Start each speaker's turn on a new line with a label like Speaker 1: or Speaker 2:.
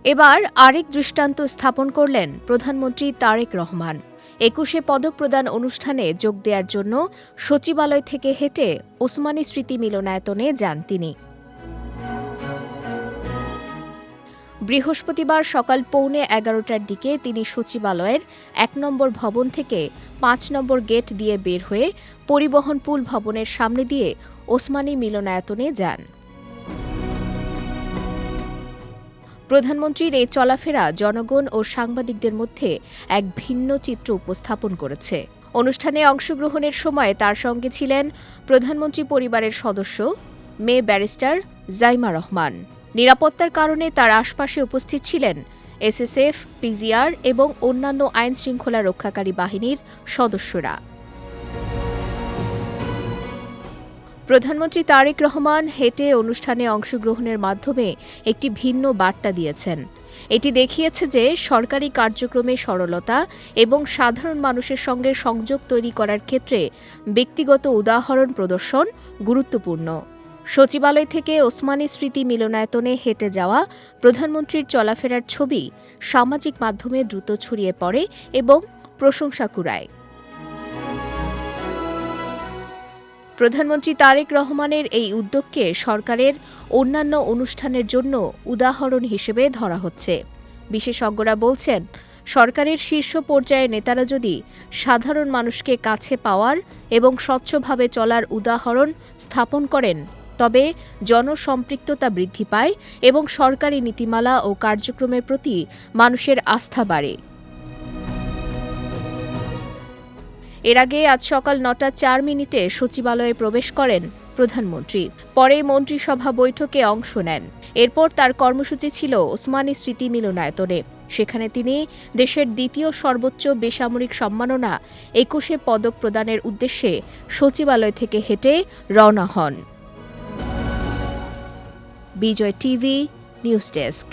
Speaker 1: এবার আরেক দৃষ্টান্ত স্থাপন করলেন প্রধানমন্ত্রী তারেক রহমান। ২১শে পদক প্রদান অনুষ্ঠানে যোগ দেওয়ার জন্য সচিবালয় থেকে হেঁটে ওসমানী স্মৃতি মিলনায়তনে যান তিনি। বৃহস্পতিবার সকাল 11:15টার দিকে তিনি সচিবালয়ের ১ নম্বর ভবন থেকে ৫ নম্বর গেট দিয়ে বের হয়ে পরিবহন পুল ভবনের সামনে দিয়ে ওসমানী মিলনায়তনে যান। প্রধানমন্ত্রীর এই চলাফেরা জনগণ ও সাংবাদিকদের মধ্যে এক ভিন্ন চিত্র উপস্থাপন করেছে। অনুষ্ঠানে অংশগ্রহণের সময় তার সঙ্গে ছিলেন প্রধানমন্ত্রী পরিবারের সদস্য মেয়ে ব্যারিস্টার জাইমা রহমান। নিরাপত্তার কারণে তার আশপাশে উপস্থিত ছিলেন এসএসএফ, পিজিআর এবং অন্যান্য আইনশৃঙ্খলা রক্ষাকারী বাহিনীর সদস্যরা। প্রধানমন্ত্রী তারেক রহমান হেঁটে অনুষ্ঠানে অংশগ্রহণের মাধ্যমে একটি ভিন্ন বার্তা দিয়েছেন। এটি দেখিয়েছে যে সরকারি কার্যক্রমে সরলতা এবং সাধারণ মানুষের সঙ্গে সংযোগ তৈরি করার ক্ষেত্রে ব্যক্তিগত উদাহরণ প্রদর্শন গুরুত্বপূর্ণ। সচিবালয় থেকে ওসমানী স্মৃতি মিলনায়তনে হেঁটে যাওয়া প্রধানমন্ত্রীর চলাফেরার ছবি সামাজিক মাধ্যমে দ্রুত ছড়িয়ে পড়ে এবং প্রশংসা কুড়ায়। প্রধানমন্ত্রী তারেক রহমানের এই উদ্যোগকে সরকারের অন্যান্য অনুষ্ঠানের জন্য উদাহরণ হিসেবে ধরা হচ্ছে। বিশেষজ্ঞরা বলছেন, সরকারের শীর্ষ পর্যায়ের নেতারা যদি সাধারণ মানুষকে কাছে পাওয়ার এবং স্বচ্ছভাবে চলার উদাহরণ স্থাপন করেন, তবে জনসম্পৃক্ততা বৃদ্ধি পায় এবং সরকারি নীতিমালা ও কার্যক্রমের প্রতি মানুষের আস্থা বাড়ে। এর আগে আজ সকাল ৯টা ৪ মিনিটে সচিবালয়ে প্রবেশ করেন প্রধানমন্ত্রী। পরে মন্ত্রিসভা বৈঠকে অংশ নেন। এরপর তার কর্মসূচি ছিল ওসমানী স্মৃতি মিলনায়তনে। সেখানে তিনি দেশের দ্বিতীয় সর্বোচ্চ বেসামরিক সম্মাননা ২১শে পদক প্রদানের উদ্দেশ্যে সচিবালয় থেকে হেঁটে রওনা হন। বিজয় টিভি নিউজ ডেস্ক।